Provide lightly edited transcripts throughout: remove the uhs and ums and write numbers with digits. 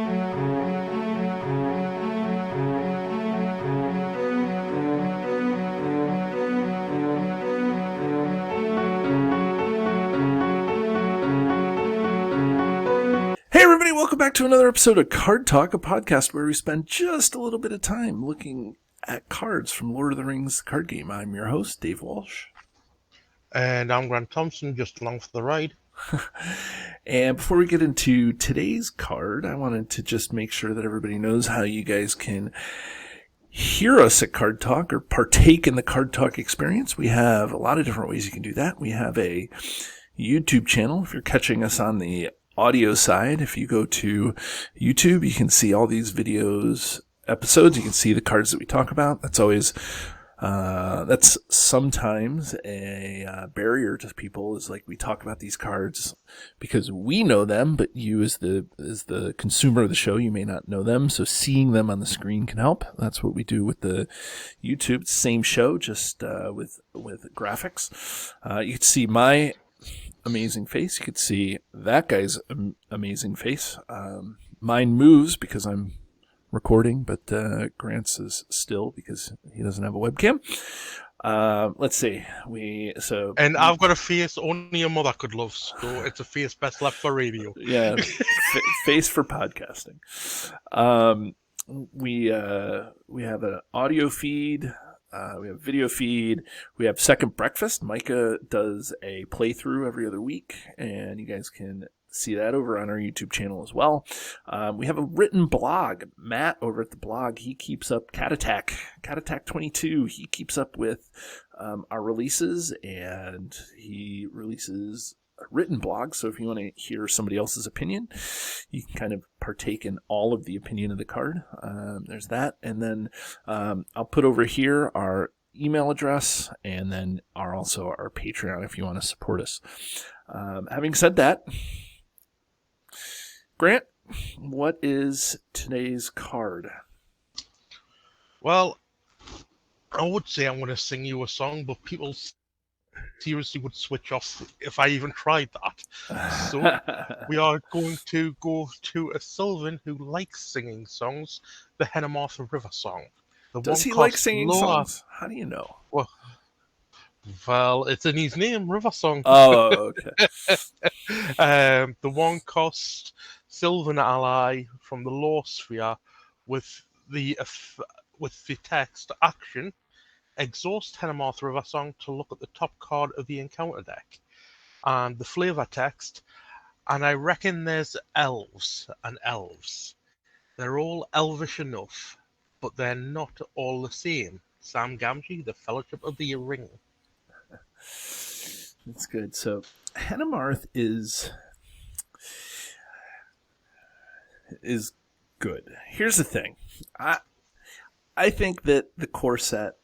Hey everybody, welcome back to another episode of Card Talk, a podcast where we spend just a little bit of time looking at cards from Lord of the Rings card game. I'm your host, Dave Walsh. And I'm Grant Thompson, just along for the ride. And before we get into today's card, I wanted to just make sure that everybody knows how you guys can hear us at Card Talk or partake in the Card Talk experience. We have a lot of different ways you can do that. We have a YouTube channel. If you're catching us on the audio side, if you go to YouTube, you can see all these episodes. You can see the cards that we talk about. That's always that's sometimes a barrier to people, is like we talk about these cards because we know them, but you as the consumer of the show, you may not know them. So seeing them on the screen can help. That's what we do with the YouTube. Same show, just with graphics. You can see my amazing face. You could see that guy's amazing face. Mine moves because I'm recording, but Grant's is still because he doesn't have a webcam. Let's see. And I've got a face only a mother could love, so it's a face best left for radio. Yeah, face for podcasting. We have an audio feed. We have a video feed. We have Second Breakfast. Micah does a playthrough every other week, and you guys can see that over on our YouTube channel as well. We have a written blog. Matt over at the blog, he keeps up Cat Attack 22. He keeps up with our releases, and he releases a written blog. So if you want to hear somebody else's opinion, you can kind of partake in all of the opinion of the card. There's that. And then I'll put over here our email address, and then also our Patreon if you want to support us. Having said that, Grant, what is today's card? Well, I would say I'm going to sing you a song, but people seriously would switch off if I even tried that. So we are going to go to a Silvan who likes singing songs, the Henamarth Riversong. Does he like singing songs? How do you know? Well, it's in his name, Riversong. Oh, okay. The one cost Silvan ally from the Lore Sphere with the text action. Exhaust Henamarth Riversong to look at the top card of the encounter deck. And the flavor text, and I reckon there's elves and elves. They're all elvish enough, but they're not all the same. Sam Gamgee, the Fellowship of the Ring. That's good. So Henamarth is good. Here's the thing. I think that the core set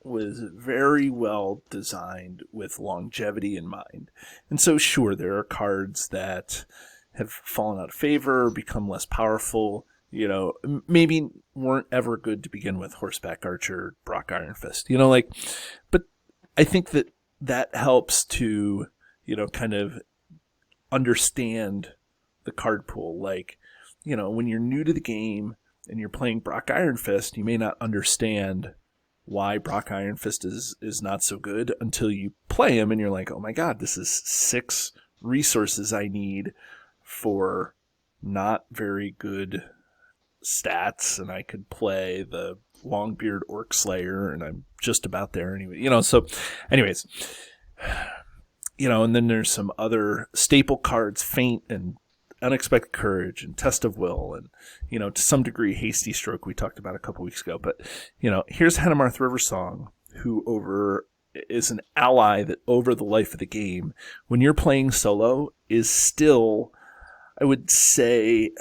was very well designed with longevity in mind. And so sure, there are cards that have fallen out of favor, become less powerful, maybe weren't ever good to begin with. Horseback Archer, Brock Iron Fist, but I think that helps to, kind of understand the card pool. Like, when you're new to the game and you're playing Brock Iron Fist, you may not understand why Brock Iron Fist is not so good until you play him and you're like, oh my god, this is 6 resources I need for not very good stats, and I could play the Longbeard Orc Slayer, and I'm just about there anyway. So anyways, and then there's some other staple cards, Feint and Unexpected Courage and Test of Will, and to some degree Hasty Stroke we talked about a couple weeks ago. But here's Henamarth Riversong, who is an ally that over the life of the game, when you're playing solo, is still, I would say,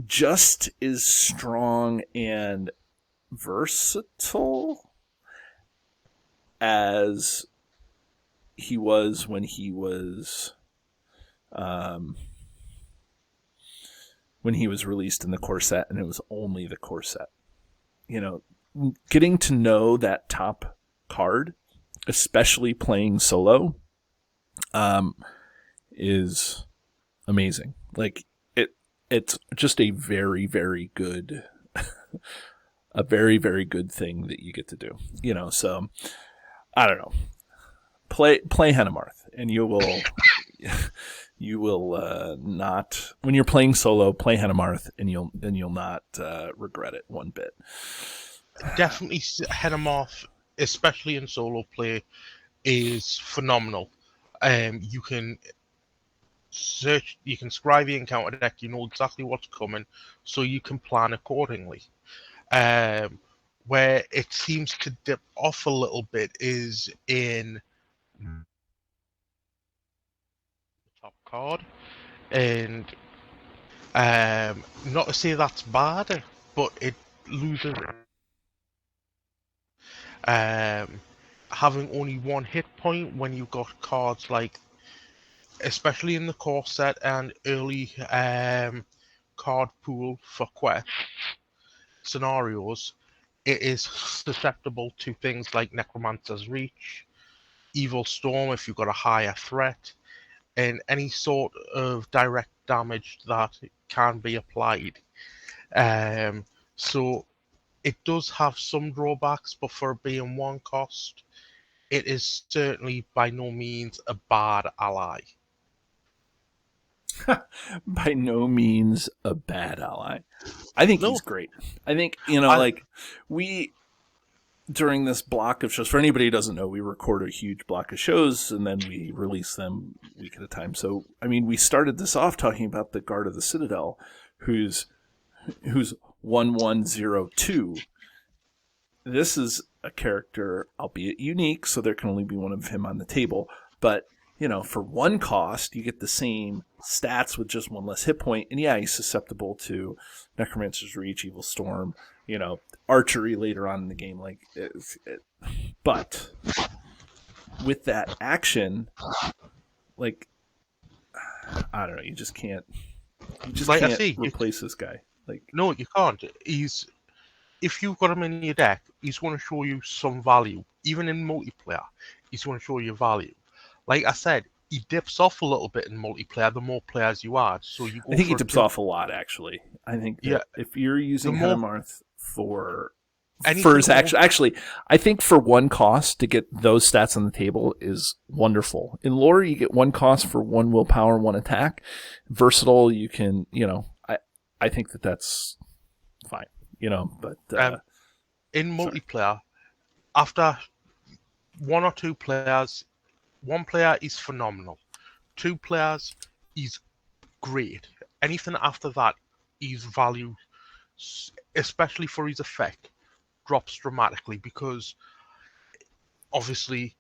just as strong and versatile as he was when he was released in the core set, and it was only the core set. Getting to know that top card, especially playing solo, is amazing. Like, it's just a very, very good, a very, very good thing that you get to do. So I don't know. Play Henamarth, and you will not, when you're playing solo, play Henamarth, and you'll not regret it one bit. Definitely, Henamarth, especially in solo play, is phenomenal. You can search, you can scribe the encounter deck, you know exactly what's coming, so you can plan accordingly. Where it seems to dip off a little bit is in the top card, and not to say that's bad, but it loses. Having only one hit point when you've got cards like, especially in the core set and early card pool for quest scenarios, it is susceptible to things like Necromancer's Reach, Evil Storm if you've got a higher threat, and any sort of direct damage that can be applied. So it does have some drawbacks, but for being one cost, it is certainly by no means a bad ally. By no means a bad ally. I think he's great. I think, we, during this block of shows, for anybody who doesn't know, we record a huge block of shows and then we release them a week at a time. So, we started this off talking about the Guard of the Citadel, who's 1102. This is a character, albeit unique, so there can only be one of him on the table, but for one cost, you get the same stats with just one less hit point. And yeah, he's susceptible to Necromancer's Reach, Evil Storm, archery later on in the game. But with that action, I don't know, you just can't replace this guy. No, you can't. If you've got him in your deck, he's going to show you some value. Even in multiplayer, he's going to show you value. Like I said, he dips off a little bit in multiplayer the more players you add. So you go I think he dips off a lot, actually. I think that if you're using Henamarth for his action, actually, I think for one cost to get those stats on the table is wonderful. In lore, you get one cost for one willpower, one attack. Versatile, you can, I think that's fine, but in multiplayer, after one or two players, one player is phenomenal. Two players is great. Anything after that, his value, especially for his effect, drops dramatically because obviously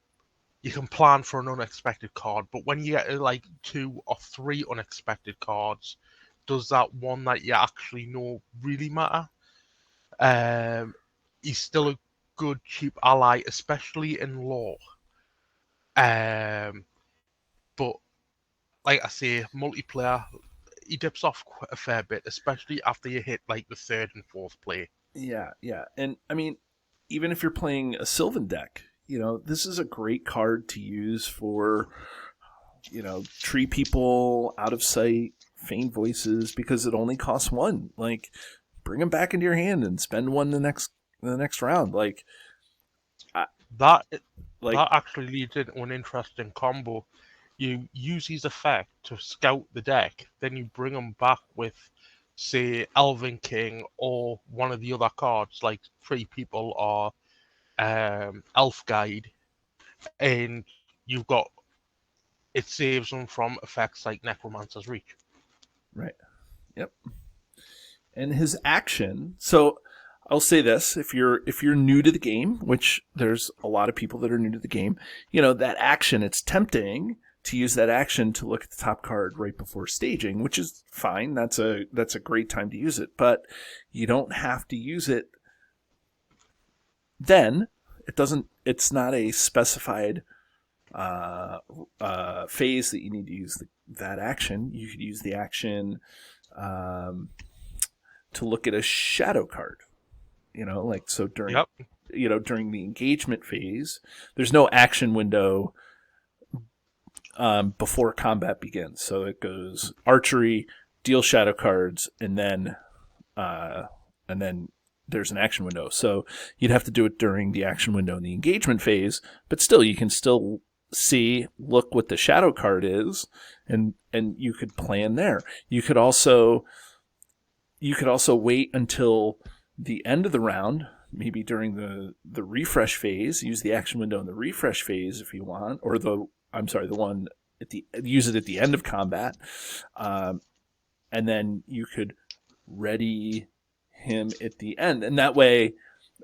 you can plan for an unexpected card, but when you get like 2 or 3 unexpected cards, does that one that you actually know really matter? He's still a good cheap ally, especially in lore. But like I say, multiplayer, he dips off quite a fair bit, especially after you hit like the 3rd and 4th play. Yeah. And even if you're playing a Silvan deck, this is a great card to use for, tree people, out of sight, faint voices, because it only costs 1. Bring them back into your hand and spend 1 the next round. That actually leads into an interesting combo. You use his effect to scout the deck, then you bring him back with, say, Elven King or one of the other cards like Tree People or Elf Guide, and you've got, it saves them from effects like Necromancer's Reach. Right. Yep. And his action, so I'll say this, if you're new to the game, which there's a lot of people that are new to the game, that action, it's tempting to use that action to look at the top card right before staging, which is fine. That's a great time to use it, but you don't have to use it then. It's not a specified phase that you need to use that action. You could use the action to look at a shadow card. So during during the engagement phase, there's no action window before combat begins. So it goes archery, deal shadow cards, and then there's an action window. So you'd have to do it during the action window in the engagement phase, but still you can still look what the shadow card is, and you could plan there. You could also wait until the end of the round, maybe during the refresh phase, use the action window in the refresh phase if you want, or use it at the end of combat, and then you could ready him at the end, and that way,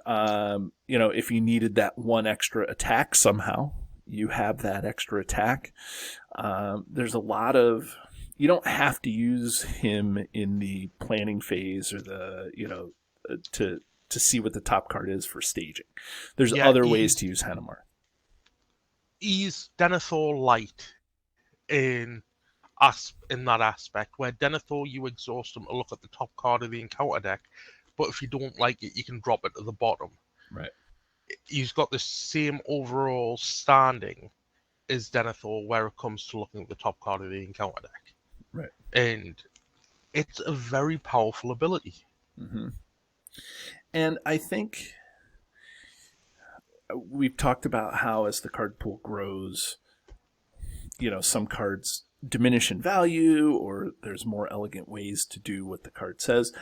if you needed that one extra attack somehow, you have that extra attack. There's a lot of, you don't have to use him in the planning phase or to see what the top card is for staging. There's other ways to use Henamarth. He's Denethor light in that aspect, where Denethor, you exhaust him to look at the top card of the encounter deck, but if you don't like it, you can drop it to the bottom. Right. He's got the same overall standing as Denethor where it comes to looking at the top card of the encounter deck. Right. And it's a very powerful ability. Mm-hmm. And I think we've talked about how as the card pool grows, some cards diminish in value, or there's more elegant ways to do what the card says.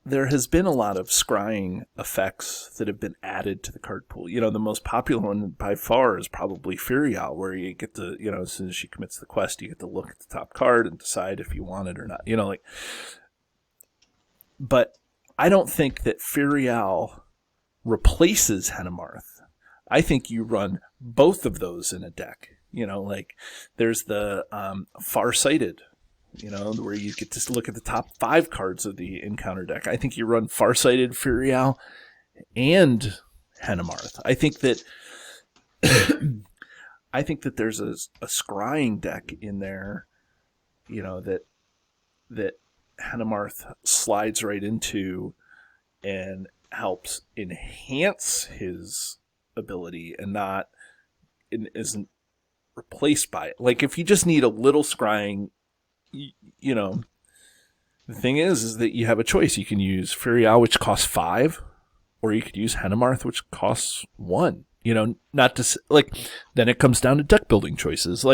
There has been a lot of scrying effects that have been added to the card pool. The most popular one by far is probably Furial, where you get to, as soon as she commits the quest, you get to look at the top card and decide if you want it or not. But I don't think that Furial replaces Henamarth. I think you run both of those in a deck. There's the Farsighted, where you get to look at the top 5 cards of the encounter deck. I think you run Farsighted, Furial, and Henamarth. I think that there's a scrying deck in there, that Henamarth slides right into and helps enhance his ability and isn't replaced by it. Like if you just need a little scrying, the thing is that you have a choice. You can use Furial, which costs 5, or you could use Henamarth, which costs 1. Not to then it comes down to deck building choices.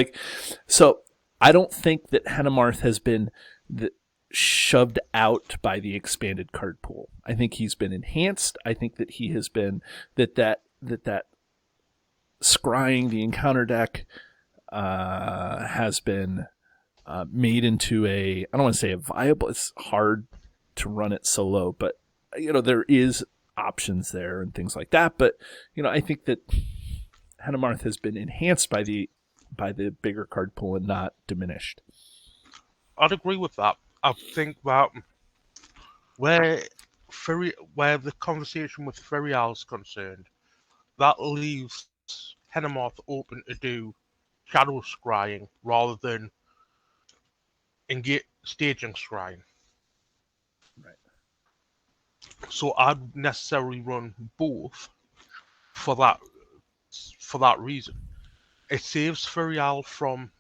So I don't think that Henamarth has been shoved out by the expanded card pool. I think he's been enhanced. I think that he has been that scrying the encounter deck has been made into I don't want to say a viable, it's hard to run it solo, but there is options there and things like that. But I think that Henamarth has been enhanced by the bigger card pool and not diminished. I'd agree with that. I think that where the conversation with Furial is concerned, that leaves Henamarth open to do shadow scrying rather than staging scrying. Right. So I'd necessarily run both for that reason. It saves Furial from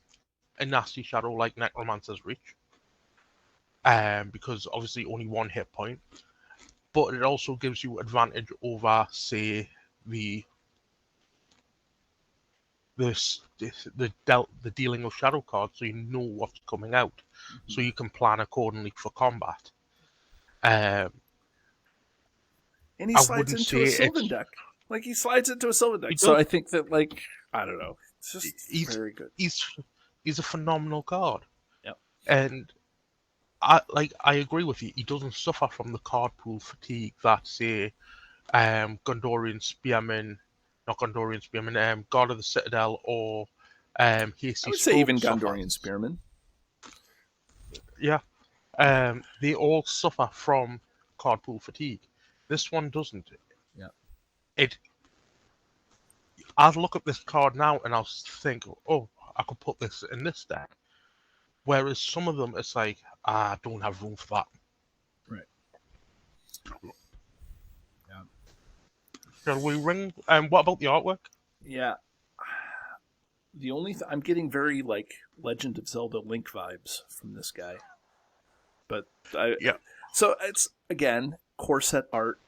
a nasty shadow like Necromancer's Reach, because obviously only 1 hit point, but it also gives you advantage over, say, the dealing of shadow cards, so you know what's coming out, so you can plan accordingly for combat. And he slides into a Silvan deck. He slides into a Silvan deck. So I think that, I don't know. It's just very good. He's a phenomenal card. Yep. And I agree with you. He doesn't suffer from the card pool fatigue that, say, Gondorian Spearman, God of the Citadel, or Hasty. I would say even Gondorian Spearman. Yeah. They all suffer from card pool fatigue. This one doesn't. Yeah. I'd look at this card now and I'll think, oh, I could put this in this deck. Whereas some of them, it's like, I don't have room for that. Right. Yeah. Shall we ring? What about the artwork? Yeah. The only I'm getting very Legend of Zelda Link vibes from this guy. But Yeah. so it's again core set art.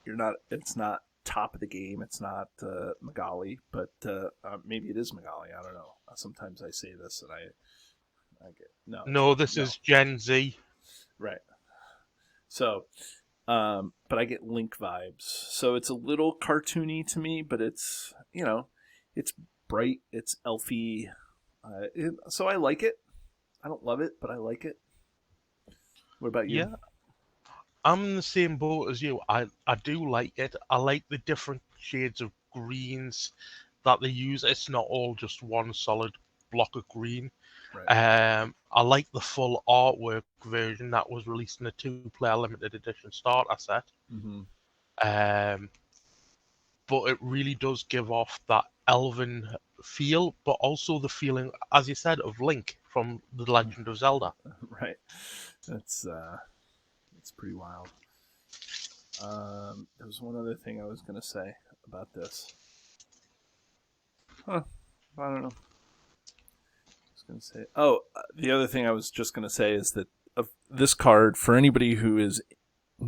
It's not top of the game. It's not Magali, but maybe it is Magali. I don't know. Sometimes I say this and I get no. No, this is Gen Z. Right. So, but I get Link vibes. So it's a little cartoony to me, but it's it's bright, it's elfy. So I like it. I don't love it, but I like it. What about you? Yeah, I'm in the same boat as you. I do like it. I like the different shades of greens that they use. It's not all just one solid block of green. Right. I like the full artwork version that was released in a 2-player limited edition starter set. Mm-hmm. But it really does give off that elven feel, but also the feeling, as you said, of Link from The Legend of Zelda. Right. That's pretty wild. There was one other thing I was going to say about this. I don't know. I was going to say. Oh, the other thing I was just going to say is that of this card, for anybody who is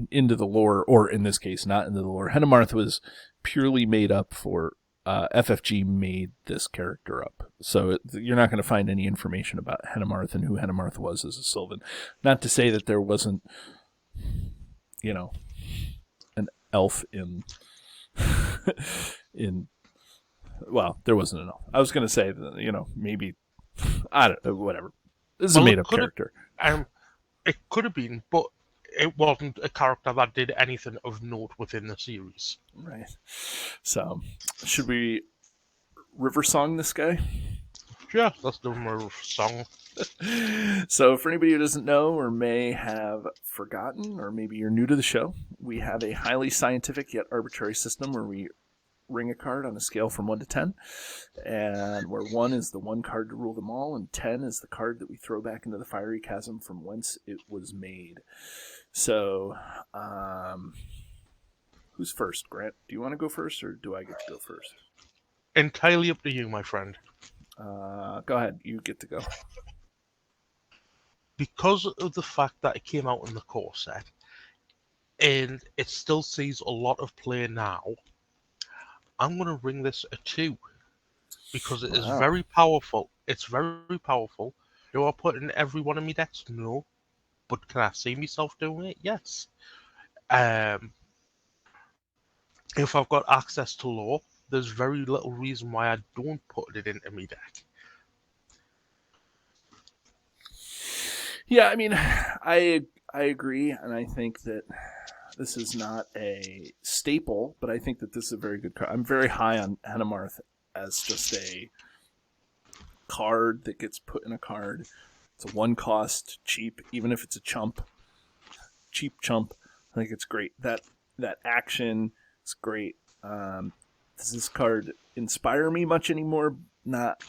into the lore, or in this case, not into the lore, Henamarth was purely made up for. FFG made this character up. So you're not going to find any information about Henamarth and who Henamarth was as a Silvan. Not to say that there wasn't, an elf in well, there wasn't an elf. I was going to say that, maybe, I don't know, whatever. This is a made up character. It could have been, but it wasn't a character that did anything of note within the series. Right. So, should we Riversong this guy? Yeah, let's do a song. So, for anybody who doesn't know or may have forgotten, or maybe you're new to the show, we have a highly scientific yet arbitrary system where we ring a card on a scale from 1 to 10, and where 1 is the one card to rule them all, and 10 is the card that we throw back into the fiery chasm from whence it was made. So, who's first? Grant, do you want to go first, or do I get to go first? Entirely up to you, my friend. Go ahead. You get to go. Because of the fact that it came out in the core set, and it still sees a lot of play now, I'm going to ring this a 2. Because it is very powerful. It's very powerful. Do I put in every one of my decks? No. But can I see myself doing it? Yes. If I've got access to lore, there's very little reason why I don't put it into my deck. Yeah, I mean, I agree, and I think that this is not a staple, but I think that this is a very good card. I'm very high on Henamarth as just a card that gets put in a card. It's a 1-cost, cheap, even if it's a cheap chump. I think it's great. That action is great. Does this card inspire me much anymore? Not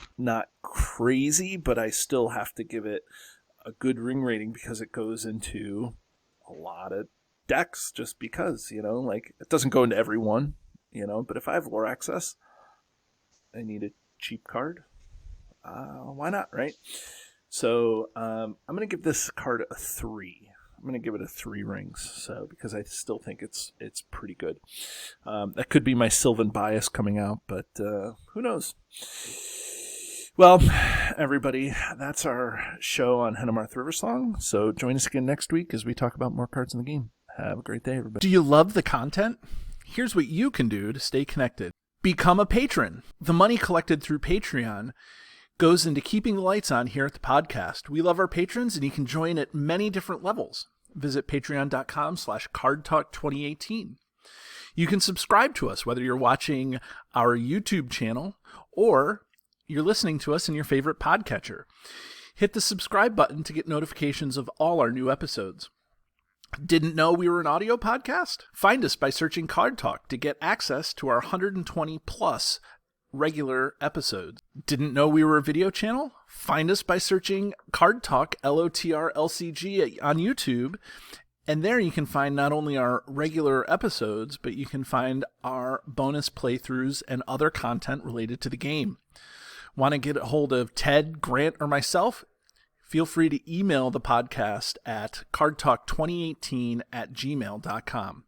crazy, but I still have to give it a good ring rating because it goes into a lot of decks just because, like it doesn't go into every one, but if I have lore access, I need a cheap card. Why not, right? So I'm going to give this card a 3. I'm going to give it a 3 rings. So because I still think it's pretty good. That could be my Silvan bias coming out, but who knows? Well, everybody, that's our show on Henamarth Riversong. So join us again next week as we talk about more cards in the game. Have a great day, everybody. Do you love the content? Here's what you can do to stay connected. Become a patron. The money collected through Patreon goes into keeping the lights on here at the podcast. We love our patrons, and you can join at many different levels. Visit patreon.com/cardtalk2018. You can subscribe to us, whether you're watching our YouTube channel or you're listening to us in your favorite podcatcher. Hit the subscribe button to get notifications of all our new episodes. Didn't know we were an audio podcast? Find us by searching Card Talk to get access to our 120 plus regular episodes. Didn't know we were a video channel? Find us by searching Card Talk LOTR LCG on YouTube. And there you can find not only our regular episodes, but you can find our bonus playthroughs and other content related to the game. Want to get a hold of Ted, Grant, or myself? feel free to email the podcast at cardtalk2018@gmail.com.